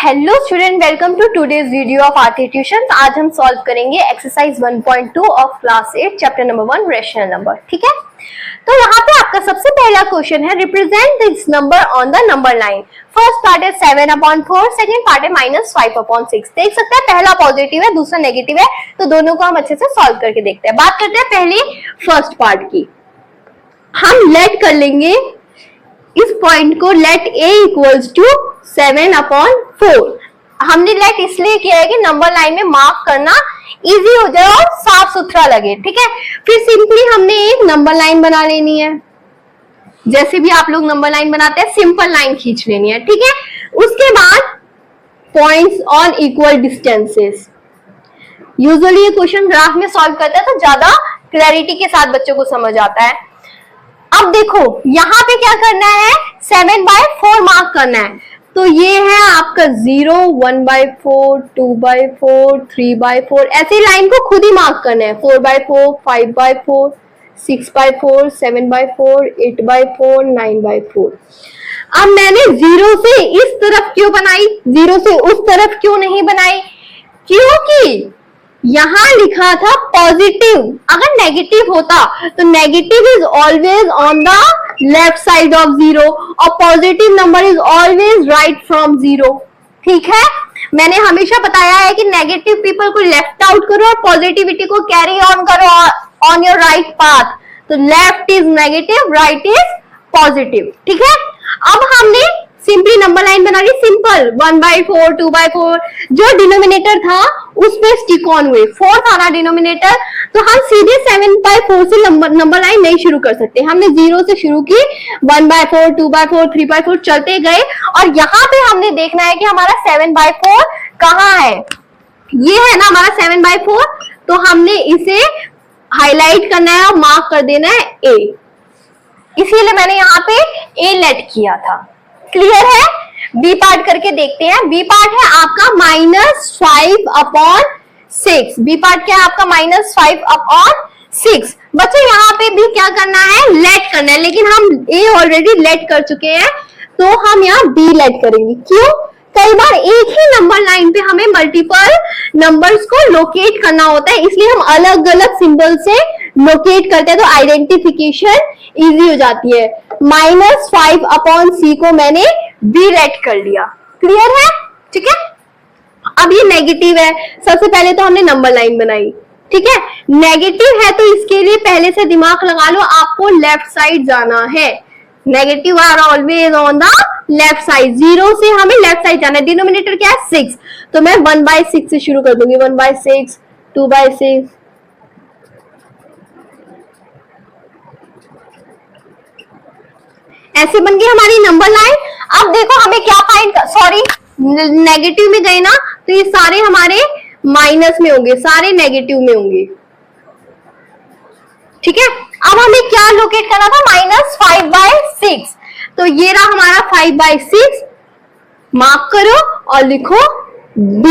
Hello student, welcome to today's video of Aarti tuition. आज हम solve करेंगे exercise 1.2 of class 8 chapter number 1 rational number. ठीक है, तो यहाँ पे आपका सबसे पहला क्वेश्चन है represent this number on the number line. First part है 7/4, सेकंड पार्ट है -5/6। देख सकते हैं पहला पॉजिटिव है, दूसरा नेगेटिव है, तो दोनों को हम अच्छे से सॉल्व करके देखते हैं। बात करते हैं पहले फर्स्ट पार्ट की। हम लेट कर लेंगे इस पॉइंट को, लेट a इक्वल्स टू 7/4। हमने लेट इसलिए किया है कि नंबर लाइन में मार्क करना इजी हो जाए और साफ सुथरा लगे। ठीक है, फिर सिंपली हमने एक नंबर लाइन बना लेनी है। जैसे भी आप लोग नंबर लाइन बनाते हैं, सिंपल लाइन खींच लेनी है। ठीक है, उसके बाद points on equal distances. Usually ये क्वेश्चन ग्राफ में सॉल्व करते हैं तो ज्यादा क्लैरिटी के साथ बच्चों को समझ आता है। अब देखो यहाँ पे क्या करना है, 7/4 मार्क करना है। तो ये है आपका 0, 1/4, 2/4, 3/4। ऐसे लाइन को खुद ही मार्क करना है। 4/4, 5/4, 6/4, 7/4, 8/4, 9/4। अब मैंने 0 से इस तरफ क्यों बनाई, 0 से उस तरफ क्यों नहीं बनाई? क्योंकि यहां लिखा था पॉजिटिव। अगर नेगेटिव होता तो negative is always on the left side of 0 और positive number is always right from 0। ठीक है, मैंने हमेशा बताया है कि नेगेटिव पीपल को लेफ्ट आउट करो और पॉजिटिविटी को कैरी ऑन करो ऑन योर राइट पाथ। तो left is negative, right is positive. ठीक है, अब हमने सिंपली नंबर लाइन बना ली, सिंपल 1/4, 2/4। जो डिनोमिनेटर था उस पे स्टिक ऑन हुए, 4 था ना डिनोमिनेटर, तो हम सीधे 7/4 से नंबर लाइन नहीं शुरू कर सकते। हमने 0 से शुरू की, 1/4, 2/4, 3/4 चलते गए और यहाँ पे हमने देखना है कि हमारा 7/4 कहाँ है। ये है ना हमारा 7/4, तो हमने इसे हाईलाइट करना है और मार्क कर देना है A। इसीलिए मैंने यहाँ पे A लेट किया था। क्लियर है? बी पार्ट करके देखते हैं। बी पार्ट है आपका -5/6। बी पार्ट क्या है आपका -5/6। बच्चों यहाँ पे भी क्या करना है, लेट करना है, लेकिन हम ए ऑलरेडी लेट कर चुके हैं तो हम यहाँ बी लेट करेंगे। क्यों? कई बार एक ही नंबर लाइन पे हमें मल्टीपल नंबर्स को लोकेट करना होता है, इसलिए हम अलग अलग सिंबल से लोकेट करते हैं तो आइडेंटिफिकेशन इजी हो जाती है। -5/C को मैंने बी लेट कर लिया। क्लियर है? ठीक है, अब ये नेगेटिव है। सबसे पहले तो हमने नंबर लाइन बनाई। ठीक है, नेगेटिव है तो इसके लिए पहले से दिमाग लगा लो, आपको लेफ्ट साइड जाना है। Negative are always on the left side. 0 से हमें लेफ्ट साइड जाना है। डिनोमिनेटर क्या है 6, तो मैं 1/6 से शुरू कर दूंगी। 1/6, 2/6, ऐसे बन गई हमारी नंबर लाइन। अब देखो हमें क्या फाइंड, सॉरी नेगेटिव में गए ना, तो ये सारे हमारे माइनस में होंगे, सारे नेगेटिव में होंगे। ठीक है, अब हमें क्या लोकेट करना था, -5/6। तो ये रहा हमारा 5/6। मार्क करो और लिखो B।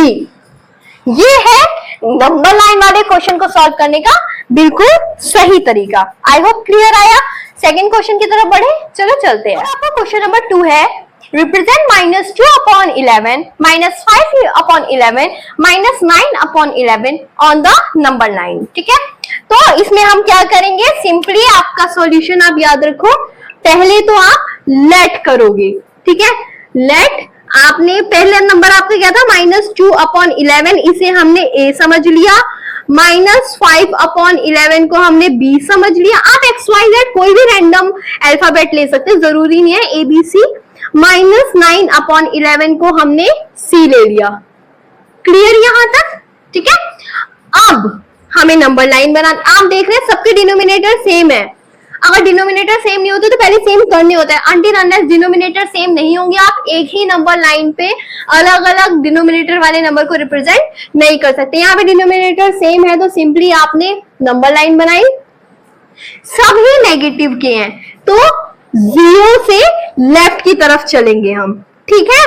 ये है नंबर लाइन वाले क्वेश्चन को सॉल्व करने का बिल्कुल सही तरीका। आई होप क्लियर आया। सेकंड क्वेश्चन की तरफ बढ़े, चलो चलते हैं। आपका क्वेश्चन नंबर 2 है represent -2/11, -5/11, -9/11 on the number line. ठीक है, तो इसमें हम क्या करेंगे, सिंपली आपका सॉल्यूशन आप याद रखो, पहले तो आप लेट करोगे। ठीक है, लेट आपने पहला नंबर आपका क्या था -2/11, इसे हमने A समझ लिया। -5/11 को हमने B समझ लिया। आप XYZ कोई भी रैंडम अल्फाबेट ले सकते हैं, जरूरी नहीं है ABC। -9/11 को हमने C ले लिया। क्लियर यहां तक? ठीक है, अब हमें नंबर लाइन बनाना। आप देख रहे हैं सबके डिनोमिनेटर सेम है। अगर डिनोमिनेटर सेम नहीं होते तो पहले सेम करने होता है। अनटिल अनलेस डिनोमिनेटर सेम नहीं होंगे, आप एक ही नंबर लाइन पे अलग अलग डिनोमिनेटर वाले नंबर को रिप्रेजेंट नहीं कर सकते। यहाँ पे डिनोमिनेटर सेम है तो सिंपली आपने नंबर लाइन बनाई। सभी नेगेटिव के हैं तो 0 से लेफ्ट की तरफ चलेंगे हम। ठीक है,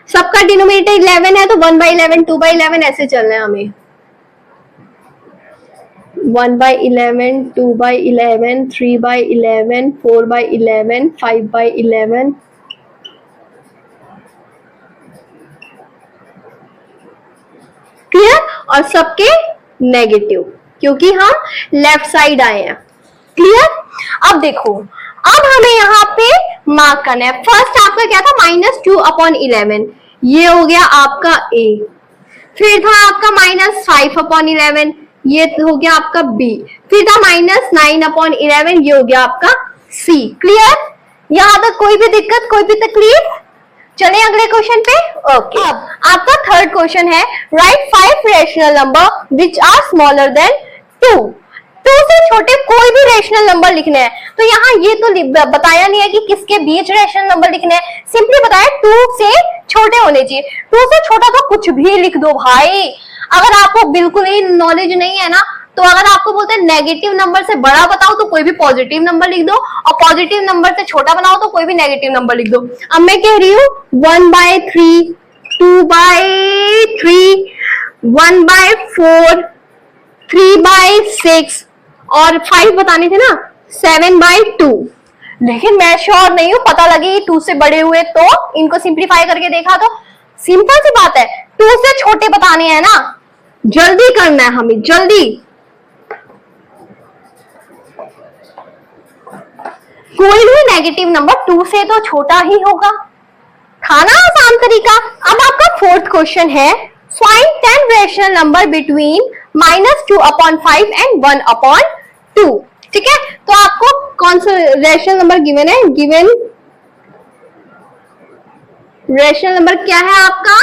सबका डिनोमिनेटर 11 है तो 1/11, 2/11 ऐसे चलना है हमें। 1/11, 2/11, 3/11, 4/11, 5/11, और सबके नेगेटिव, क्योंकि हम लेफ्ट साइड आए हैं। क्लियर? अब देखो, अब हमें यहाँ पे मार्क करना है। फर्स्ट आपका क्या था, -2/11, ये हो गया आपका ए। फिर था आपका -5/11, ये हो गया आपका बी। फिर था -9/11, ये हो गया आपका सी। क्लियर? यहां तक कोई भी दिक्कत, कोई भी तकलीफ? चले अगले क्वेश्चन पे। ओके, अब आपका थर्ड क्वेश्चन है, write 5 rational number which are smaller than 2। 2 से छोटे कोई भी रैशनल नंबर लिखने हैं। तो यहाँ ये तो बताया नहीं है कि किसके बीच रैशनल नंबर लिखने हैं, सिंपली बताया 2 से छोटे होने चाहिए। 2 से छोटा तो कुछ भी लिख दो भाई। अगर आपको बिल्कुल ही नॉलेज नहीं है ना, तो अगर आपको बोलते हैं नेगेटिव नंबर से बड़ा बताओ तो कोई भी पॉजिटिव नंबर लिख दो, और पॉजिटिव नंबर से छोटा बनाओ तो कोई भी नेगेटिव नंबर लिख दो। अब मैं कह रही हूँ 1/3, 2/3, 1/4, 3/6 और 5 बताने थे ना, 7/2। लेकिन मैं श्योर नहीं हूं, पता लगे 2 से बड़े हुए तो इनको सिंप्लीफाई करके देखा तो सिंपल सी बात है, 2 से छोटे बताने हैं ना, जल्दी करना है हमें, जल्दी। कोई भी नेगेटिव नंबर 2 से तो छोटा ही होगा, था ना आसान तरीका। अब आपका फोर्थ क्वेश्चन है, find 10 rational number between -2/5 and 1/2। ठीक है, तो आपको कौन सा रैशनल नंबर गिवन है? गिवन रैशनल नंबर क्या है आपका?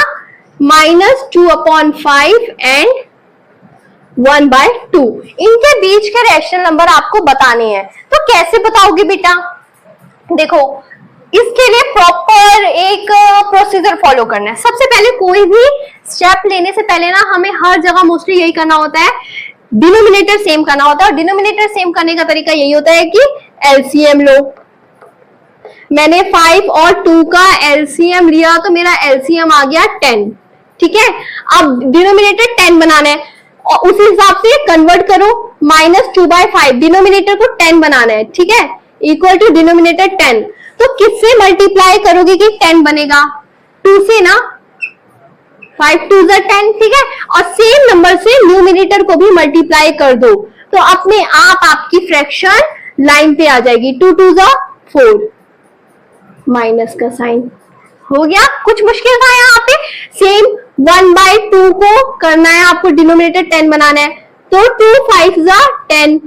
-2/5 एंड 1/2। इनके बीच के रैशनल नंबर आपको बताने हैं। तो कैसे बताओगे बेटा? देखो, इसके लिए प्रॉपर एक प्रोसीजर फॉलो करना है। सबसे पहले कोई भी स्टेप लेने से पहले ना हमें हर जगह मोस्टली यही करना होता है, डिनोमिनेटर सेम करना होता है। और डिनोमिनेटर सेम करने का तरीका यही होता है कि एलसीएम लो। मैंने 5 और 2 का एलसीएम लिया तो मेरा एलसीएम आ गया 10। ठीक है, अब डिनोमिनेटर 10 बनाना है और उसी हिसाब से कन्वर्ट करो, -2/5 डिनोमिनेटर को 10 बनाना है। ठीक है, इक्वल टू डिनोमिनेटर 10। तो किससे मल्टीप्लाई करोगे कि 10 बनेगा? 2 से ना, 5 2 10। ठीक है, और सेम नंबर से न्यूमिनेटर को भी मल्टीप्लाई कर दो, तो अपने आप आपकी फ्रैक्शन लाइन पे आ जाएगी। 2 2 4, माइनस का साइन हो गया। कुछ मुश्किल था यहाँ पे? सेम 1/2 को करना है आपको, डिनोमिनेटर 10 बनाना है, तो 2 5 10,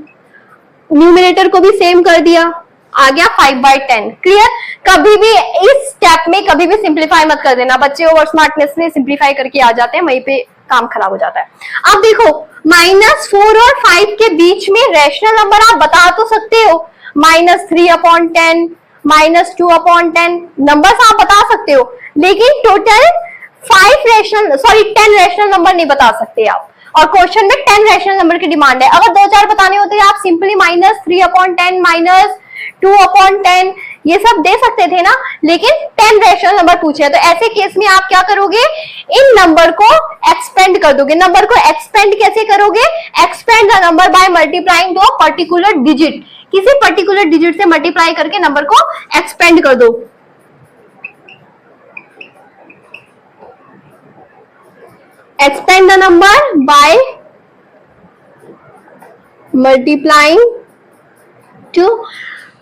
न्यूमिनेटर को भी सेम कर दिया, आ गया 5/10। क्लियर? कभी भी इस स्टेप में कभी भी सिंप्लीफाई मत कर देना, बच्चे ओवर स्मार्टनेस में सिंप्लीफाई करके आ जाते हैं, वहीं पे काम खराब हो जाता है। अब देखो, -4 और 5 के बीच में रैशनल नंबर आप बता तो सकते हो, -3/10, -2/10 नंबर्स आप बता सकते हो, लेकिन टोटल 10 रैशनल नंबर नहीं बता सकते आप। और क्वेश्चन में 10 रैशनल नंबर की डिमांड है। अगर 2-4 बताने होते आप सिंपली -3/10, -2/10 ये सब दे सकते थे ना, लेकिन 10 रैशनल नंबर पूछे, तो ऐसे केस में आप क्या करोगे? इन नंबर को एक्सपेंड कर दोगे। नंबर को एक्सपेंड कैसे करोगे? Expand the number by multiplying to a particular digit. किसी पर्टिकुलर डिजिट से मल्टीप्लाई करके नंबर को एक्सपेंड कर दो। Expand the number by multiplying two,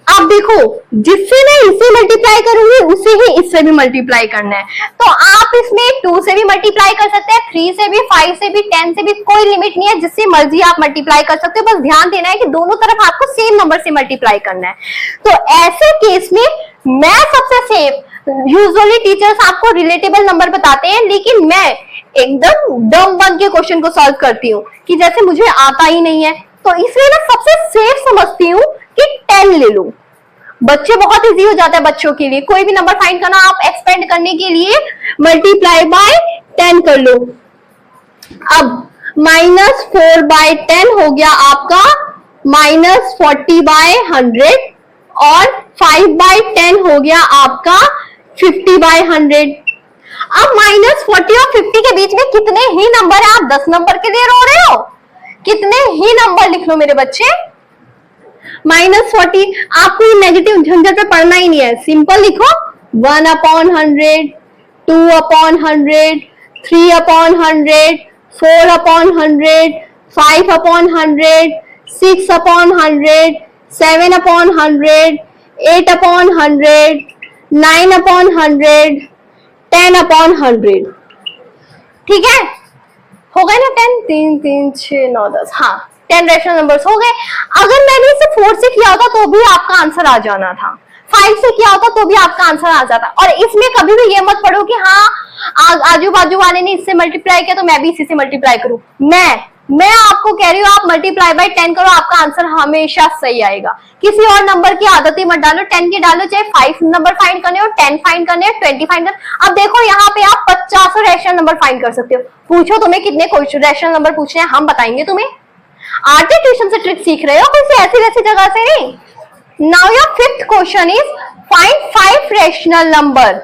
अब देखो, जिससे मैं इसे मल्टीप्लाई करूंगी उसे ही इससे भी मल्टीप्लाई करना है। तो आप इसमें 2 से भी मल्टीप्लाई कर सकते हैं, 3 से भी, 5 से भी, 10 से भी, कोई लिमिट नहीं है, जिससे मर्जी आप मल्टीप्लाई कर सकते हो। बस ध्यान देना है कि दोनों तरफ आपको सेम नंबर से मल्टीप्लाई करना है। तो ऐसे केस में मैं सबसे सेफ, यूजुअली टीचर्स आपको रिलेटेबल नंबर बताते हैं, लेकिन मैं एकदम डम बन के क्वेश्चन को सॉल्व करती हूँ कि जैसे मुझे आता ही नहीं है। तो इसलिए मैं सबसे सेफ समझती हूँ कि 10 ले लो। बच्चे बहुत इजी हो जाता है बच्चों के लिए, कोई भी नंबर फाइंड करना, आप एक्सपेंड करने के लिए मल्टीप्लाई बाय 10 कर लो। अब -4/10 हो गया आपका -40/100 और 5/10 हो गया आपका 50/100। अब -40 और 50 के बीच में कितने ही नंबर है? आप 10 नंबर के लिए रो रहे हो? कितने ही नंबर लिख लो मेरे बच्चे। -40, आपको ये नेगेटिव झंझट पे पढ़ना ही नहीं है, सिंपल लिखो 1/100, 2/100, 3/100, 4 upon 100, 5 upon 100, 6 upon 100, 7 upon 100, 8 upon 100, 9 upon 100, 10 upon 100। ठीक है, हो गए ना 10, 3 3 6 9 10, हाँ 10 रैशनल नंबर्स हो गए। अगर मैंने इसे 4 से किया होता तो भी आपका आंसर आ जाना था, 5 से किया होता तो भी आपका आंसर आ जाता। और इसमें कभी भी ये मत पढ़ो कि हाँ आजू बाजू वाले ने इससे मल्टीप्लाई किया तो मैं भी इसी से मल्टीप्लाई करूं। मैं आपको कह रही हूँ आप मल्टीप्लाई बाय 10 करो, आपका आंसर हमेशा सही आएगा। किसी और नंबर की आदत ही मत डालो, 10 की डालो, चाहे 5 नंबर फाइंड करने हो, 10 फाइंड करने हो, 20 फाइंड करने। अब देखो यहाँ पे आप 50 रैशनल नंबर फाइंड कर सकते हो। पूछो तुम्हें कितने रैशनल नंबर पूछने हैं, हम बताएंगे तुम्हें। आरटी ट्यूशन से ट्रिक सीख रहे हो, किसी ऐसी वैसी जगह से नहीं। Now your fifth question is find 5 rational number.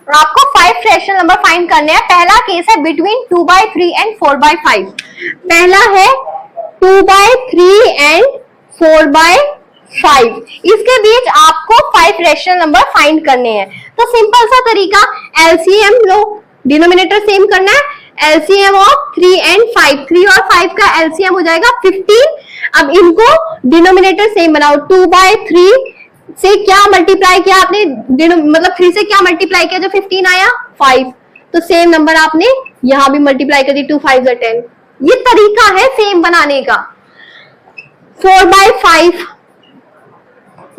आपको 5 रैशनल नंबर फाइंड करने हैं। पहला केस है बिटवीन 2/3 एंड 4/5। पहला है 2/3 एंड 4/5। इसके बीच आपको 5 रैशनल नंबर फाइंड करने हैं। तो सिंपल सा तरीका, एलसीएम लो, डिनोमिनेटर सेम करना है। एलसीएम ऑफ 3 एंड 5, 3 और 5 का एलसीएम हो जाएगा 15। अब इनको डिनोमिनेटर सेम बनाओ। 2/3 से क्या मल्टीप्लाई किया आपने, मतलब 3 से क्या मल्टीप्लाई किया जो 15 आया, 5। तो सेम नंबर आपने यहां भी मल्टीप्लाई कर दी, 2 5 10। ये तरीका है सेम बनाने का। 4/5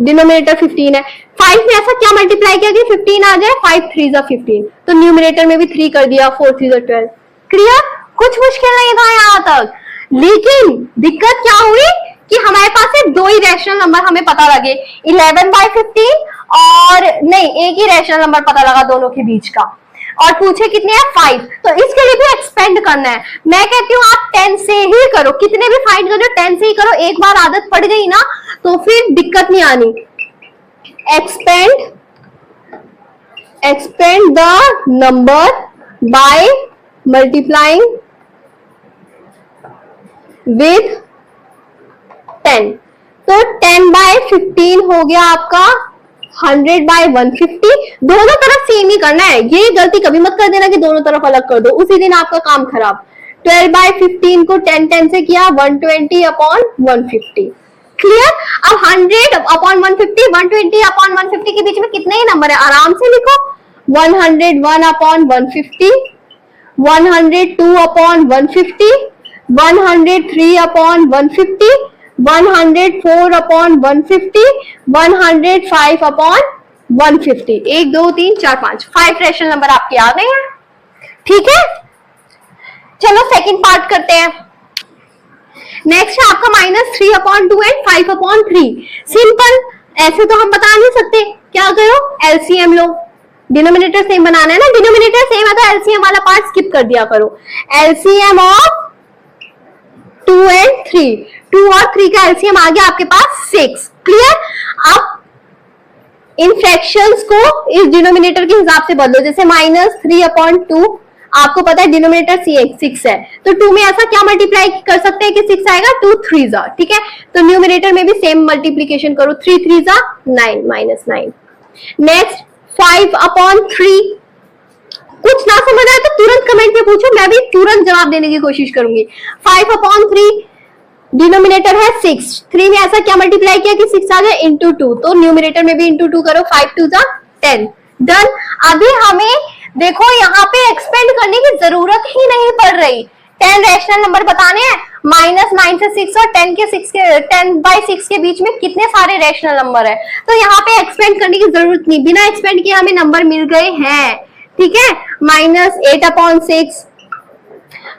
डिनोमिनेटर 15 है, 5 में ऐसा क्या मल्टीप्लाई किया कि 15 आ जाए, 5 3 15। तो न्यूमिनेटर में भी 3 कर दिया, 4 3 12। क्लियर, कुछ मुश्किल नहीं था यहां तक। लेकिन दिक्कत क्या हुई कि हमारे पास है 2 ही रैशनल नंबर हमें पता लगे, 11/15 और नहीं, एक ही रैशनल नंबर पता लगा दोनों के बीच का, और पूछे कितने हैं, 5। तो इसके लिए भी एक्सपेंड करना है। मैं कहती हूँ आप 10 से ही करो, कितने भी फाइंड करो 10 से ही करो। एक बार आदत पड़ गई ना तो फिर दिक्कत नहीं आनी। Expand the number by multiplying with 10। तो 10/15 हो गया आपका 100/150। दोनों तरफ सेम ही करना है, ये गलती कभी मत कर देना कि दोनों तरफ अलग कर दो, उसी दिन आपका काम खराब। 12/15 को 10 से किया, 120/150। क्लियर। अब 100/150, 120/150 के बीच में कितने ही नंबर है, आराम से लिखो। 101/150, 102/150, 103/150, 104/150, 105/150। 1 2 3 4 5 रैशनल नंबर आपके आ गए हैं। ठीक है, चलो सेकंड पार्ट करते हैं। नेक्स्ट है आपका -3/2 एंड 5/3। सिंपल, ऐसे तो हम बता नहीं सकते, क्या करो एलसीएम लो। डिनोमिनेटर सेम बनाना है ना, डिनोमिनेटर सेम है तो एलसीएम वाला पार्ट स्किप कर दिया करो। एलसीएम ऑफ 2 एंड 3, 2 और 3 का एलसीएम आ गया आपके पास 6। क्लियर। अब इन फ्रैक्शंस को इस डिनोमिनेटर के हिसाब से बदलो। जैसे -3/2 आपको पता है डिनोमिनेटर 6 है, तो 2 में ऐसा क्या मल्टीप्लाई कर सकते हैं कि 6 आएगा, 2 3 ठीक है। तो न्यूमिनेटर में भी सेम मल्टीप्लीकेशन करो, 3 3 9 -9। नेक्स्ट 5/3। कुछ ना समझ आए तो तुरंत कमेंट में पूछो, मैं भी तुरंत जवाब देने की कोशिश करूंगी। 5/3 डिनोमिनेटर है 6, 3 में ऐसा क्या मल्टीप्लाई किया कि 6 आ जाए, इंटू 2। तो न्यूमिनेटर में भी इंटू 2 करो, 5 2 10। डन। अभी हमें देखो यहाँ पे एक्सपेंड करने की जरूरत ही नहीं पड़ रही। 10 रैशनल नंबर बताने हैं, -9 से 6 और 10/6 के बीच में कितने सारे रैशनल नंबर है, तो यहाँ पे एक्सपेंड करने की जरूरत नहीं। बिना एक्सपेंड किए हमें नंबर मिल गए हैं। ठीक है, -8/6,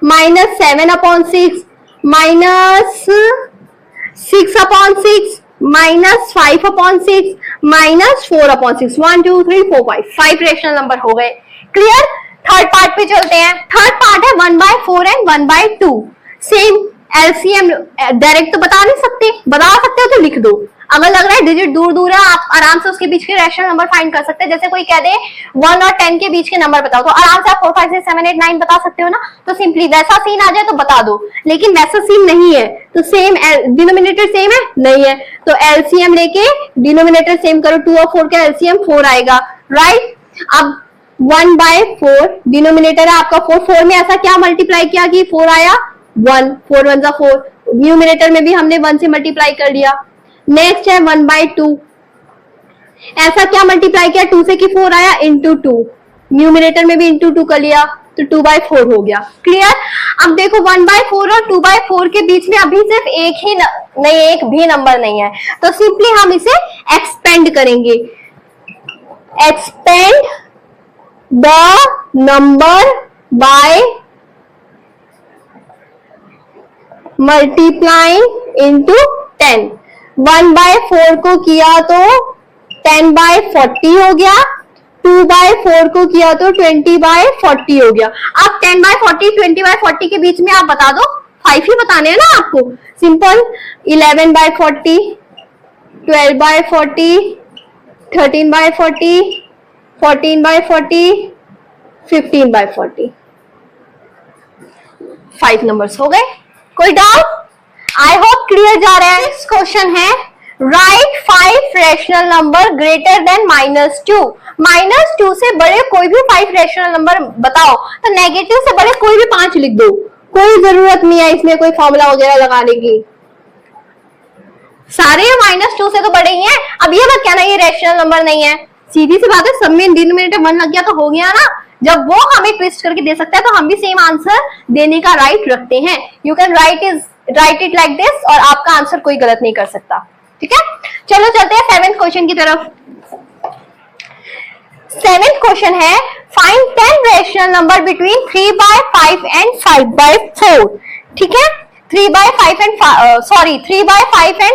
-7/6, -6/6, -5/6, -4/6। 1 2 3 4 5 रैशनल नंबर हो गए। क्लियर। थर्ड पार्ट पे चलते हैं। थर्ड पार्ट है 1/4 एंड 1/2। सेम एलसीएम डायरेक्ट तो बता नहीं सकते, बता सकते हो तो लिख दो। अगर लग रहा है डिजिट दूर दूर है, आप आराम से उसके बीच के रैशनल नंबर फाइंड कर सकते हैं। जैसे कोई कह दे 1 और 10 के बीच के नंबर बताओ, तो आराम से आप 4 5 6 7 8 9 बता सकते हो ना। तो सिंपली वैसा सीन आ जाए तो बता दो, लेकिन वैसा सीन नहीं है तो सेम डिनोमिनेटर सेम है नहीं है, तो एलसीएम लेके डिनोमिनेटर सेम करो। 2 और 4 का एलसीएम 4 आएगा, राइट। अब 1/4, डिनोमिनेटर है आपका 4, 4 में ऐसा क्या मल्टीप्लाई किया कि 4 आया, 1, 4 1 4, न्यूमिनेटर में भी हमने 1 से मल्टीप्लाई कर लिया। नेक्स्ट है 1/2, ऐसा क्या मल्टीप्लाई किया 2 से कि 4 आया, इंटू 2, न्यूमिनेटर में भी इंटू 2 कर लिया, तो 2/4 हो गया। क्लियर। अब देखो 1/4 और 2/4 के बीच में अभी सिर्फ एक भी नंबर नहीं है, तो सिंपली हम इसे एक्सपेंड करेंगे। Expand the number by multiplying into 10। 1/4 को किया तो 10/40 हो गया, 2/4 को किया तो 20/40 हो गया। अब 10/40 20/40 के बीच में आप बता दो, 5 ही बताने हैं ना आपको, सिंपल। 11/40, 12/40, 13/40, 14/40, 15/40, 5 नंबर्स हो गए। कोई डाउट? आई होप क्लियर जा रहा है। नेक्स्ट क्वेश्चन है, write 5 rational number greater than -2। -2 से बड़े कोई भी 5 रैशनल नंबर बताओ, तो नेगेटिव से बड़े कोई भी 5 लिख दो, कोई जरूरत नहीं है इसमें कोई फॉर्मूला वगैरह लगाने की, सारे -2 से तो बड़े ही हैं। अब ये मत कहना ये रैशनल नंबर नहीं है, सीधी सी बात है, सब में डिनोमिनेटर 1 लग गया तो हो गया ना। जब वो हमें ट्विस्ट करके दे सकता है तो हम भी सेम आंसर देने का राइट रखते हैं। You can write it like this, और आपका आंसर कोई गलत नहीं कर सकता। ठीक है, चलो चलते हैं 7th क्वेश्चन की तरफ। 7th क्वेश्चन है, find 10 rational number between 3/5 and 5/4। ठीक है, 3/5 एंड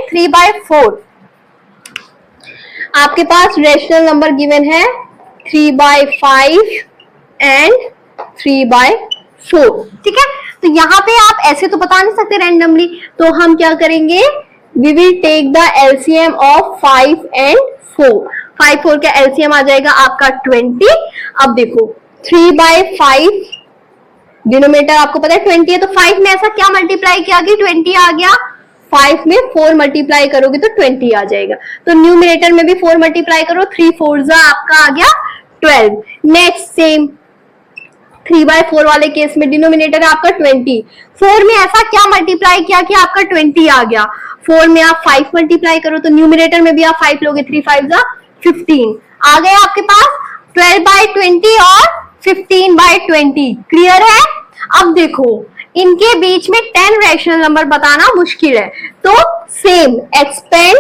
3/4। आपके पास रैशनल नंबर गिवन है 3/5 एंड 3/4। ठीक है, तो यहाँ पे आप ऐसे तो बता नहीं सकते रैंडमली, तो हम क्या करेंगे, we will take the LCM of 5 and 4। 5 4 का एलसीएम आ जाएगा आपका 20। अब देखो 3/5, डिनोमिनेटर आपको पता है 20 है, तो 5 में ऐसा क्या मल्टीप्लाई किया कि 20 आ गया, 5 में 4 मल्टीप्लाई करोगे तो 20 आ जाएगा, तो न्यूमिनेटर में भी 4 मल्टीप्लाई करो, 3 4 आपका आ गया 12। नेक्स्ट सेम 3/4 वाले केस में डिनोमिनेटर है आपका 20, 4 में ऐसा क्या मल्टीप्लाई किया कि आपका 20 आ गया, 4 में आप 5 मल्टीप्लाई करो तो न्यूमिनेटर में भी आप 5 लोगे, 3 5 15 आ गए आपके पास 12/20 और 15/20। क्लियर है। अब देखो इनके बीच में 10 रैशनल नंबर बताना मुश्किल है, तो same expand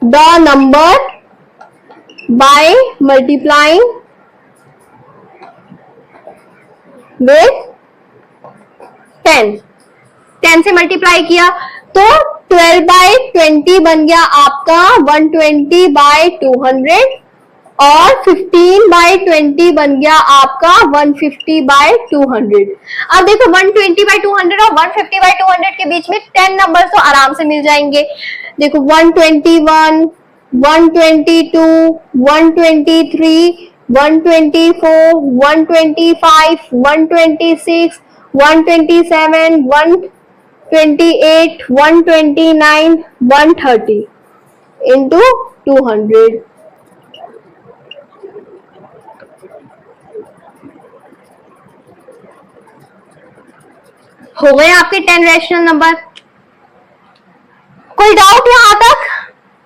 the number by multiplying with 10। 10 से मल्टीप्लाई किया तो 12/20 बन गया आपका 120/200, और 15/20 बन गया आपका 150/200। अब देखो 120/200 और 150/200 के बीच में 10 नंबर तो आराम से मिल जाएंगे। देखो 121, 122, 123, 124, 125, 126, 127, 128, 129, 130 into 200। हो गए आपके 10 रैशनल नंबर। कोई डाउट यहां तक?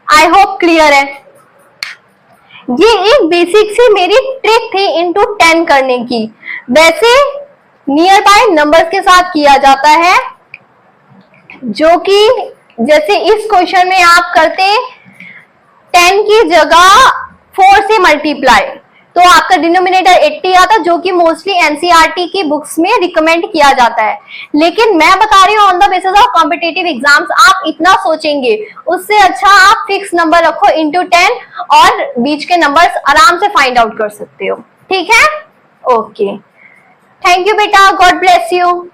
आई होप क्लियर है। ये एक बेसिक सी मेरी ट्रिक थी इनटू 10 करने की। वैसे नियर बाय नंबर्स के साथ किया जाता है, जो कि जैसे इस क्वेश्चन में आप करते 10 की जगह 4 से मल्टीप्लाई, तो आपका डिनोमिनेटर 80 आता, जो कि मोस्टली एनसीईआरटी की बुक्स में रिकमेंड किया जाता है। लेकिन मैं बता रही हूँ on the basis of competitive exams, आप इतना सोचेंगे उससे अच्छा आप फिक्स नंबर रखो इंटू 10 और बीच के नंबर्स आराम से फाइंड आउट कर सकते हो। ठीक है, ओके, थैंक यू बेटा, गॉड ब्लेस यू।